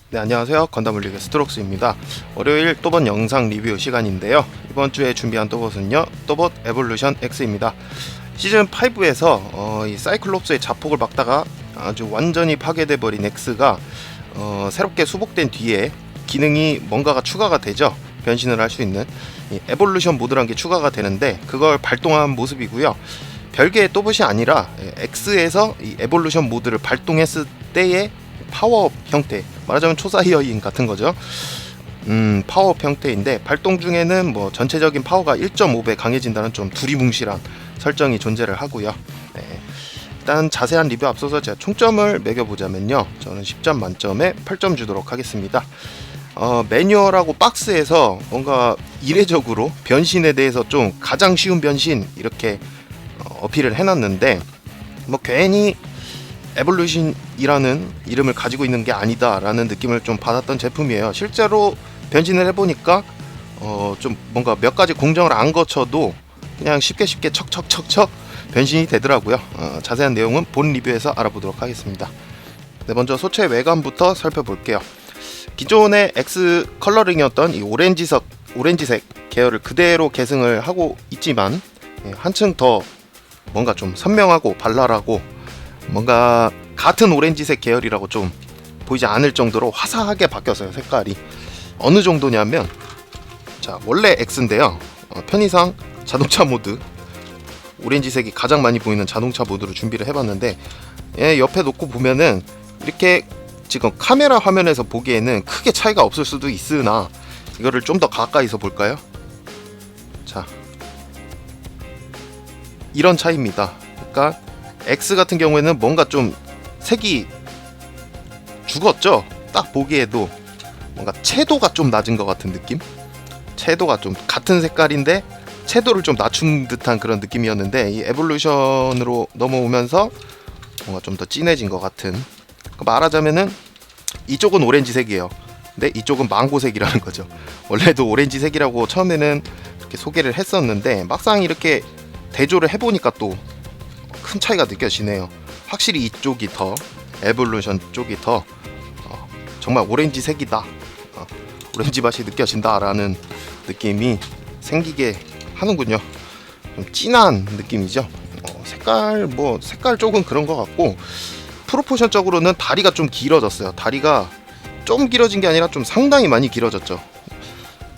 네, 안녕하세요. 건담올리그 스트록스입니다. 월요일 또봇 영상 리뷰 시간인데요. 이번 주에 준비한 또봇은요, 또봇 에볼루션 X입니다. 시즌 5에서 이 사이클롭스의 자폭을 막다가 아주 완전히 파괴돼 버린 X가 새롭게 수복된 뒤에 기능이 뭔가가 추가가 되죠. 변신을 할 수 있는 이 에볼루션 모드라는 게 추가가 되는데, 그걸 발동한 모습이고요. 별개의 또봇이 아니라 X에서 이 에볼루션 모드를 발동했을 때의 파워업 형태, 말하자면 초사이어인 같은 거죠. 파워업 형태인데, 발동 중에는 뭐 전체적인 파워가 1.5배 강해진다는 좀 두리뭉실한 설정이 존재를 하고요. 네. 일단 자세한 리뷰 앞서서 제가 총점을 매겨보자면요, 저는 10점 만점에 8점 주도록 하겠습니다. 매뉴얼하고 박스에서 뭔가 이례적으로 변신에 대해서 좀 가장 쉬운 변신 이렇게 어필을 해놨는데, 뭐 괜히 에볼루션이라는 이름을 가지고 있는 게 아니다 라는 느낌을 좀 받았던 제품이에요. 실제로 변신을 해보니까 좀 뭔가 몇 가지 공정을 안 거쳐도 그냥 쉽게 척척척척 변신이 되더라고요. 자세한 내용은 본 리뷰에서 알아보도록 하겠습니다. 네, 먼저 소체 외관부터 살펴볼게요. 기존의 X 컬러링이었던 이 오렌지색 계열을 그대로 계승을 하고 있지만, 한층 더 뭔가 좀 선명하고 발랄하고 뭔가 같은 오렌지색 계열이라고 좀 보이지 않을 정도로 화사하게 바뀌었어요. 색깔이 어느 정도냐면, 자, 원래 X인데요, 편의상 자동차 모드, 오렌지색이 가장 많이 보이는 자동차 모드로 준비를 해봤는데, 옆에 놓고 보면은 이렇게 지금 카메라 화면에서 보기에는 크게 차이가 없을 수도 있으나, 이거를 좀 더 가까이서 볼까요? 자, 이런 차이입니다. 그러니까 X 같은 경우에는 뭔가 좀 색이 죽었죠? 딱 보기에도 뭔가 채도가 좀 낮은 것 같은 느낌? 채도가 좀 같은 색깔인데 채도를 좀 낮춘 듯한 그런 느낌이었는데, 이 에볼루션으로 넘어오면서 뭔가 좀 더 진해진 것 같은, 말하자면은 이쪽은 오렌지색이에요. 근데 이쪽은 망고색이라는 거죠. 원래도 오렌지색이라고 처음에는 이렇게 소개를 했었는데, 막상 이렇게 대조를 해보니까 또 큰 차이가 느껴지네요. 확실히 이쪽이 더, 에볼루션 쪽이 더 정말 오렌지색이다, 오렌지 맛이 느껴진다 라는 느낌이 생기게 하는군요. 좀 진한 느낌이죠. 색깔 쪽은 그런 것 같고, 프로포션적으로는 다리가 좀 길어졌어요. 다리가 좀 길어진 게 아니라 좀 상당히 많이 길어졌죠.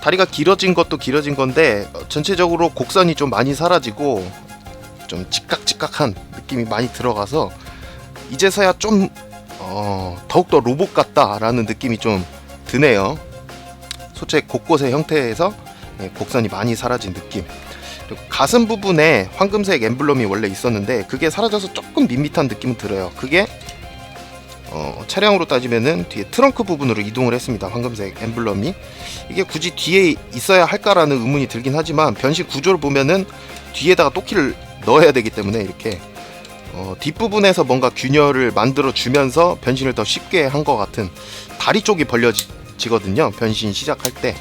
다리가 길어진 것도 길어진 건데, 전체적으로 곡선이 좀 많이 사라지고 좀 직각직각한 느낌이 많이 들어가서 이제서야 좀 더욱더 로봇 같다라는 느낌이 좀 드네요. 소체 곳곳의 형태에서 곡선이 많이 사라진 느낌. 그리고 가슴 부분에 황금색 엠블럼이 원래 있었는데 그게 사라져서 조금 밋밋한 느낌은 들어요. 그게 차량으로 따지면은 뒤에 트렁크 부분으로 이동을 했습니다. 황금색 엠블럼이 이게 굳이 뒤에 있어야 할까라는 의문이 들긴 하지만, 변신 구조를 보면은 뒤에다가 또키를 넣어야 되기 때문에 이렇게 뒷부분에서 뭔가 균열을 만들어 주면서 변신을 더 쉽게 한 것 같은, 다리 쪽이 벌려지거든요, 변신 시작할 때.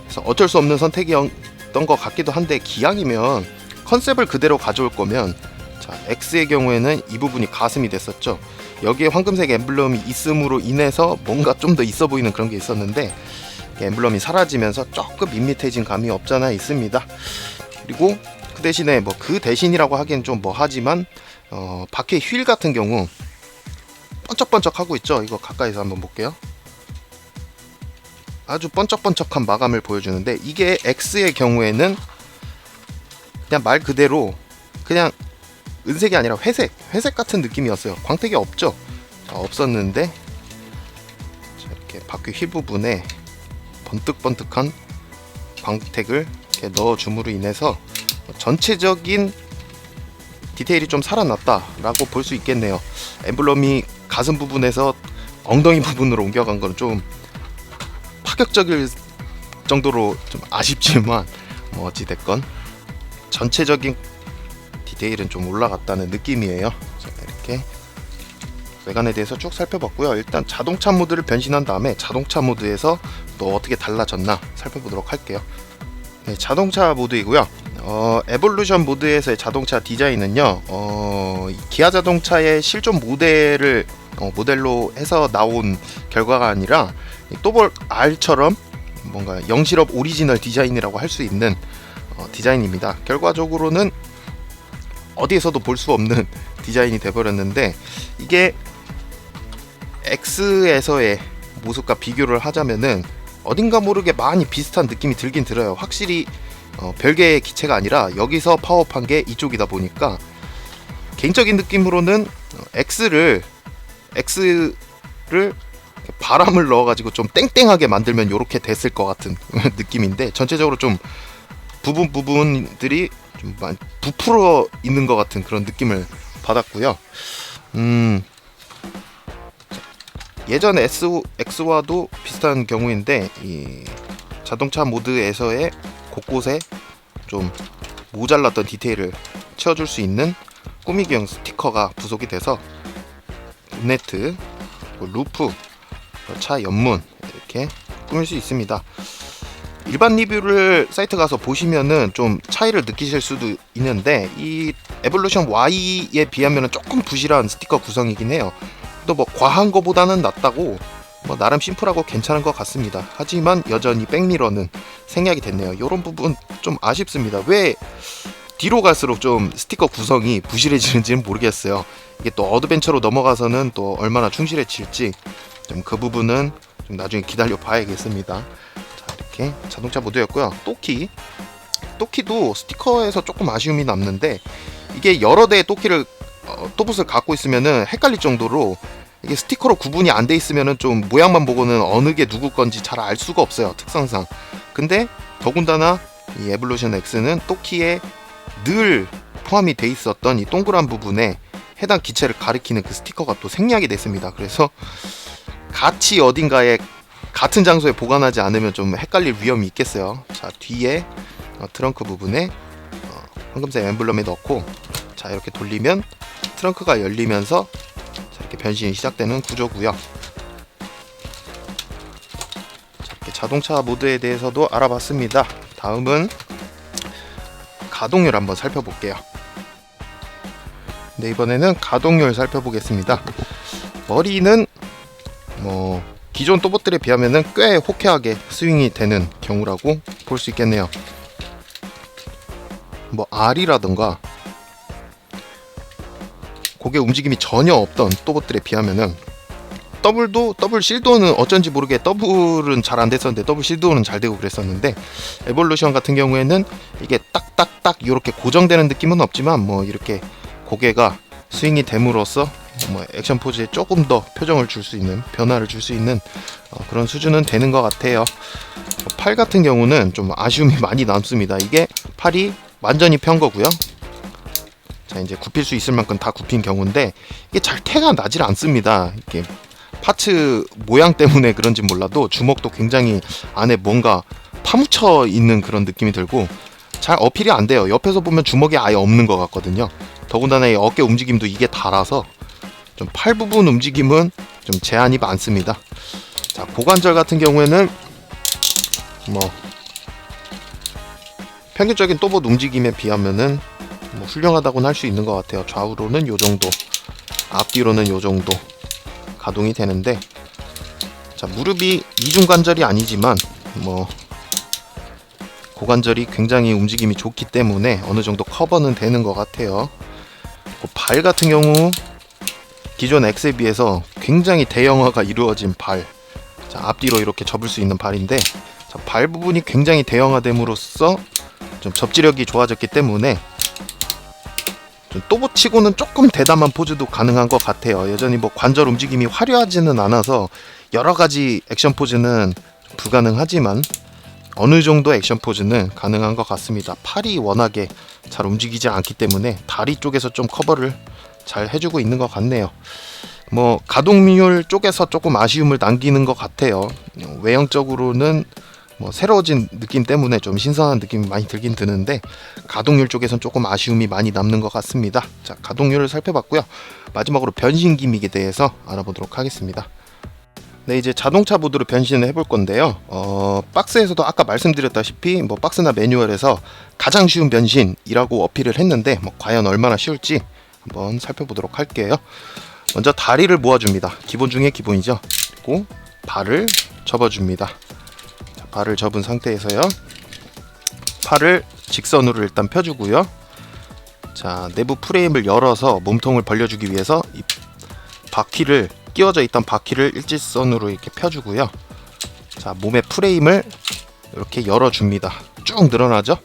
그래서 어쩔 수 없는 선택이었던 것 같기도 한데, 기왕이면 컨셉을 그대로 가져올 거면, 자, X의 경우에는 이 부분이 가슴이 됐었죠. 여기에 황금색 엠블럼이 있음으로 인해서 뭔가 좀 더 있어 보이는 그런 게 있었는데, 엠블럼이 사라지면서 조금 밋밋해진 감이 없잖아 있습니다. 그리고 그 대신에 그 대신이라고 하기엔 좀 하지만, 바퀴 휠 같은 경우 번쩍번쩍 하고 있죠. 이거 가까이서 한번 볼게요. 아주 번쩍번쩍한 마감을 보여주는데, 이게 X의 경우에는 그냥 말 그대로 그냥 은색이 아니라 회색 같은 느낌이었어요. 광택이 없죠. 자, 없었는데, 자, 이렇게 바퀴 휠 부분에 번뜩번뜩한 광택을 이렇게 넣어줌으로 인해서 전체적인 디테일이 좀 살아났다라고 볼 수 있겠네요. 엠블럼이 가슴 부분에서 엉덩이 부분으로 옮겨간 건 좀 파격적일 정도로 좀 아쉽지만, 어찌됐건 전체적인 디테일은 좀 올라갔다는 느낌이에요. 자, 이렇게 외관에 대해서 쭉 살펴봤고요. 일단 자동차 모드를 변신한 다음에 자동차 모드에서 또 어떻게 달라졌나 살펴보도록 할게요. 네, 자동차 모드이고요. 에볼루션 모드에서의 자동차 디자인은요, 기아 자동차의 실존 모델을 모델로 해서 나온 결과가 아니라 또볼 R처럼 뭔가 영실업 오리지널 디자인이라고 할 수 있는 디자인입니다. 결과적으로는 어디에서도 볼 수 없는 디자인이 돼버렸는데, 이게 X에서의 모습과 비교를 하자면은 어딘가 모르게 많이 비슷한 느낌이 들긴 들어요. 확실히 별개의 기체가 아니라 여기서 파워업한 게 이쪽이다 보니까 개인적인 느낌으로는 X를 바람을 넣어가지고 좀 땡땡하게 만들면 이렇게 됐을 것 같은 느낌인데, 전체적으로 좀 부분들이 좀 부풀어 있는 것 같은 그런 느낌을 받았고요. 예전 X와도 비슷한 경우인데, 이 자동차 모드에서의 곳곳에 좀 모자랐던 디테일을 채워줄 수 있는 꾸미기용 스티커가 부속이 돼서 본네트, 루프, 차 옆문 이렇게 꾸밀 수 있습니다. 일반 리뷰를 사이트 가서 보시면은 좀 차이를 느끼실 수도 있는데, 이 에볼루션 Y에 비하면 조금 부실한 스티커 구성이긴 해요. 또 뭐 과한 거보다는 낫다고, 뭐 나름 심플하고 괜찮은 것 같습니다. 하지만 여전히 백미러는 생략이 됐네요. 이런 부분 좀 아쉽습니다. 왜 뒤로 갈수록 좀 스티커 구성이 부실해지는지는 모르겠어요. 이게 또 어드벤처로 넘어가서는 또 얼마나 충실해질지 좀 그 부분은 좀 나중에 기다려 봐야겠습니다. 자, 이렇게 자동차 모드였고요. 또키도 스티커에서 조금 아쉬움이 남는데, 이게 여러 대의 또봇을 갖고 있으면은 헷갈릴 정도로, 이게 스티커로 구분이 안 돼 있으면은 좀 모양만 보고는 어느 게 누구 건지 잘 알 수가 없어요, 특성상. 근데 더군다나 이 에볼루션 X는 또키에 늘 포함이 돼 있었던 이 동그란 부분에 해당 기체를 가리키는 그 스티커가 또 생략이 됐습니다. 그래서 같이 어딘가에 같은 장소에 보관하지 않으면 좀 헷갈릴 위험이 있겠어요. 자, 뒤에 트렁크 부분에 황금색 엠블럼에 넣고, 자, 이렇게 돌리면 트렁크가 열리면서 자, 이렇게 변신이 시작되는 구조고요. 자, 이렇게 자동차 모드에 대해서도 알아봤습니다. 다음은 가동률 한번 살펴볼게요. 네, 이번에는 가동률 살펴보겠습니다. 머리는 뭐 기존 또봇들에 비하면은 꽤 호쾌하게 스윙이 되는 경우라고 볼 수 있겠네요. 뭐 R이라던가 고개 움직임이 전혀 없던 또봇들에 비하면은 더블 실도는 어쩐지 모르게 더블은 잘 안 됐었는데 더블 실도는 잘 되고 그랬었는데, 에볼루션 같은 경우에는 이게 딱딱딱 이렇게 고정되는 느낌은 없지만 뭐 이렇게 고개가 스윙이 됨으로써 뭐 액션 포즈에 조금 더 표정을 줄 수 있는, 변화를 줄 수 있는 그런 수준은 되는 것 같아요. 팔 같은 경우는 좀 아쉬움이 많이 남습니다. 이게 팔이 완전히 편 거고요. 자, 이제 굽힐 수 있을 만큼 다 굽힌 경우인데, 이게 잘 태가 나질 않습니다. 이렇게 파츠 모양 때문에 그런지 몰라도 주먹도 굉장히 안에 뭔가 파묻혀 있는 그런 느낌이 들고 잘 어필이 안 돼요. 옆에서 보면 주먹이 아예 없는 것 같거든요. 더군다나 이 어깨 움직임도 이게 달아서 좀 팔 부분 움직임은 좀 제한이 많습니다. 자, 고관절 같은 경우에는 뭐 평균적인 또봇 움직임에 비하면은 뭐 훌륭하다고는 할 수 있는 것 같아요. 좌우로는 요 정도, 앞뒤로는 요 정도 가동이 되는데, 자, 무릎이 이중관절이 아니지만 뭐 고관절이 굉장히 움직임이 좋기 때문에 어느 정도 커버는 되는 것 같아요. 발 같은 경우 기존 X에 비해서 굉장히 대형화가 이루어진 발, 자, 앞뒤로 이렇게 접을 수 있는 발인데, 자, 발 부분이 굉장히 대형화됨으로써 좀 접지력이 좋아졌기 때문에 좀 또봇치고는 조금 대담한 포즈도 가능한 것 같아요. 여전히 뭐 관절 움직임이 화려하지는 않아서 여러가지 액션 포즈는 불가능하지만 어느 정도 액션 포즈는 가능한 것 같습니다. 팔이 워낙에 잘 움직이지 않기 때문에 다리 쪽에서 좀 커버를 잘 해주고 있는 것 같네요. 뭐 가동률 쪽에서 조금 아쉬움을 남기는 것 같아요. 외형적으로는 뭐 새로워진 느낌 때문에 좀 신선한 느낌이 많이 들긴 드는데, 가동률 쪽에선 조금 아쉬움이 많이 남는 것 같습니다. 자, 가동률을 살펴봤고요. 마지막으로 변신 기믹에 대해서 알아보도록 하겠습니다. 네, 이제 자동차 모드로 변신을 해볼 건데요. 박스에서도 아까 말씀드렸다시피 뭐 박스나 매뉴얼에서 가장 쉬운 변신이라고 어필을 했는데 과연 얼마나 쉬울지 한번 살펴보도록 할게요. 먼저 다리를 모아줍니다. 기본 중에 기본이죠. 그리고 발을 접어줍니다. 자, 발을 접은 상태에서요. 팔을 직선으로 일단 펴주고요. 자, 내부 프레임을 열어서 몸통을 벌려주기 위해서 이 바퀴를 끼워져 있던 바퀴를 일직선으로 이렇게 펴주고요. 자, 몸의 프레임을 이렇게 열어줍니다. 쭉 늘어나죠.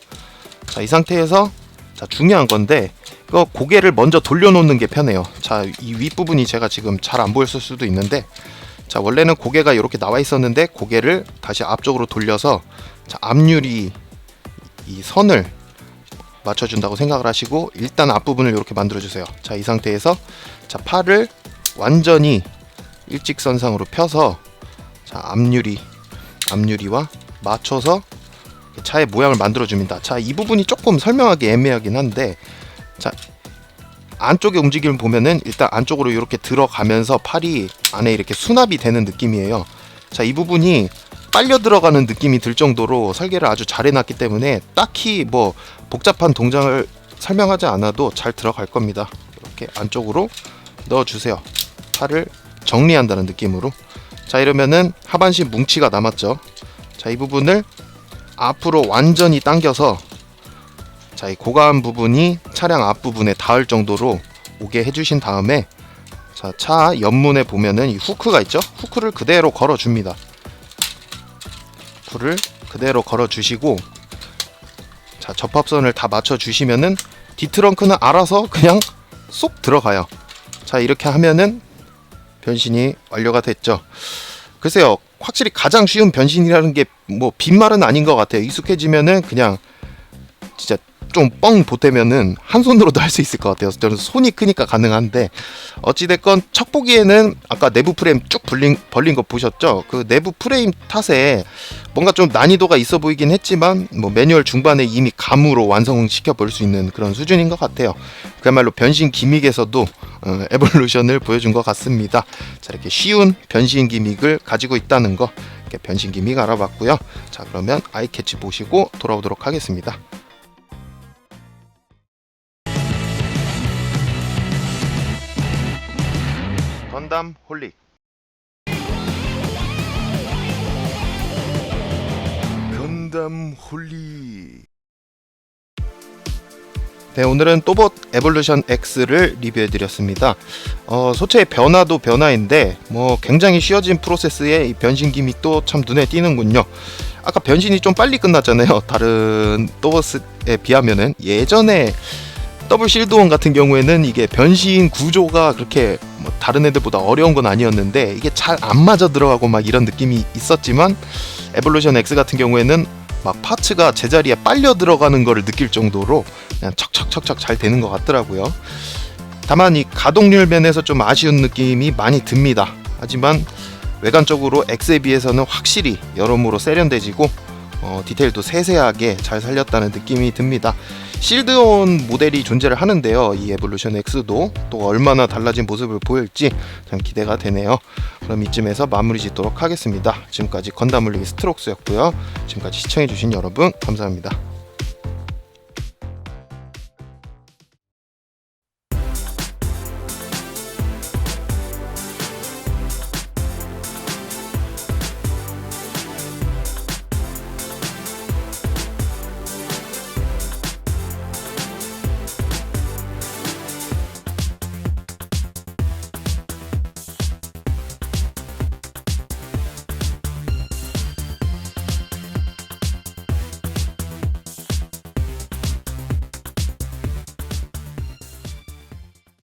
자, 이 상태에서 자, 중요한 건데 이거 고개를 먼저 돌려놓는 게 편해요. 자, 이 윗부분이 제가 지금 잘 안 보였을 수도 있는데, 자, 원래는 고개가 이렇게 나와 있었는데 고개를 다시 앞쪽으로 돌려서 자, 앞유리 이 선을 맞춰준다고 생각을 하시고 일단 앞부분을 이렇게 만들어주세요. 자, 이 상태에서 자, 팔을 완전히 일직선상으로 펴서 자, 앞유리와 맞춰서 차의 모양을 만들어줍니다. 자, 이 부분이 조금 설명하기 애매하긴 한데, 자, 안쪽의 움직임을 보면은 일단 안쪽으로 이렇게 들어가면서 팔이 안에 이렇게 수납이 되는 느낌이에요. 자, 이 부분이 빨려 들어가는 느낌이 들 정도로 설계를 아주 잘 해놨기 때문에 딱히 뭐 복잡한 동작을 설명하지 않아도 잘 들어갈 겁니다. 이렇게 안쪽으로 넣어주세요. 팔을 정리한다는 느낌으로. 자, 이러면은 하반신 뭉치가 남았죠. 자, 이 부분을 앞으로 완전히 당겨서 자, 이 고가한 부분이 차량 앞부분에 닿을 정도로 오게 해주신 다음에 자, 차 옆문에 보면은 이 후크가 있죠. 후크를 그대로 걸어줍니다. 후크를 그대로 걸어주시고 자, 접합선을 다 맞춰주시면은 뒷트렁크는 알아서 그냥 쏙 들어가요. 자, 이렇게 하면은 변신이 완료가 됐죠. 글쎄요, 확실히 가장 쉬운 변신이라는 게 뭐 빈말은 아닌 것 같아요. 익숙해지면은 그냥 진짜 좀 뻥 보태면은 한 손으로도 할 수 있을 것 같아요. 저는 손이 크니까 가능한데, 어찌됐건 첫 보기에는 아까 내부 프레임 쭉 벌린 거 보셨죠? 그 내부 프레임 탓에 뭔가 좀 난이도가 있어 보이긴 했지만 뭐 매뉴얼 중반에 이미 감으로 완성시켜 볼 수 있는 그런 수준인 것 같아요. 그야말로 변신 기믹에서도 에볼루션을 보여준 것 같습니다. 자, 이렇게 쉬운 변신 기믹을 가지고 있다는 거, 이렇게 변신 기믹 알아봤고요. 자, 그러면 아이캐치 보시고 돌아오도록 하겠습니다. 건담 홀릭. 건담 홀릭. 네, 오늘은 또봇 에볼루션 X를 리뷰해드렸습니다. 소체의 변화도 변화인데 뭐 굉장히 쉬워진 프로세스에 이 변신 기믹도 참 눈에 띄는군요. 아까 변신이 좀 빨리 끝났잖아요. 다른 또봇에 비하면은. 예전에 더블 실드원 같은 경우에는 이게 변신 구조가 그렇게 뭐 다른 애들보다 어려운 건 아니었는데 이게 잘 안 맞아 들어가고 막 이런 느낌이 있었지만, 에볼루션 X 같은 경우에는 막 파츠가 제자리에 빨려 들어가는 거를 느낄 정도로 그냥 척척척척 잘 되는 것 같더라고요. 다만 이 가동률 면에서 좀 아쉬운 느낌이 많이 듭니다. 하지만 외관적으로 X에 비해서는 확실히 여러모로 세련돼지고 디테일도 세세하게 잘 살렸다는 느낌이 듭니다. 실드온 모델이 존재를 하는데요. 이 에볼루션 X도 또 얼마나 달라진 모습을 보일지 참 기대가 되네요. 그럼 이쯤에서 마무리 짓도록 하겠습니다. 지금까지 건담 홀릭의 스트록스였고요. 지금까지 시청해주신 여러분 감사합니다.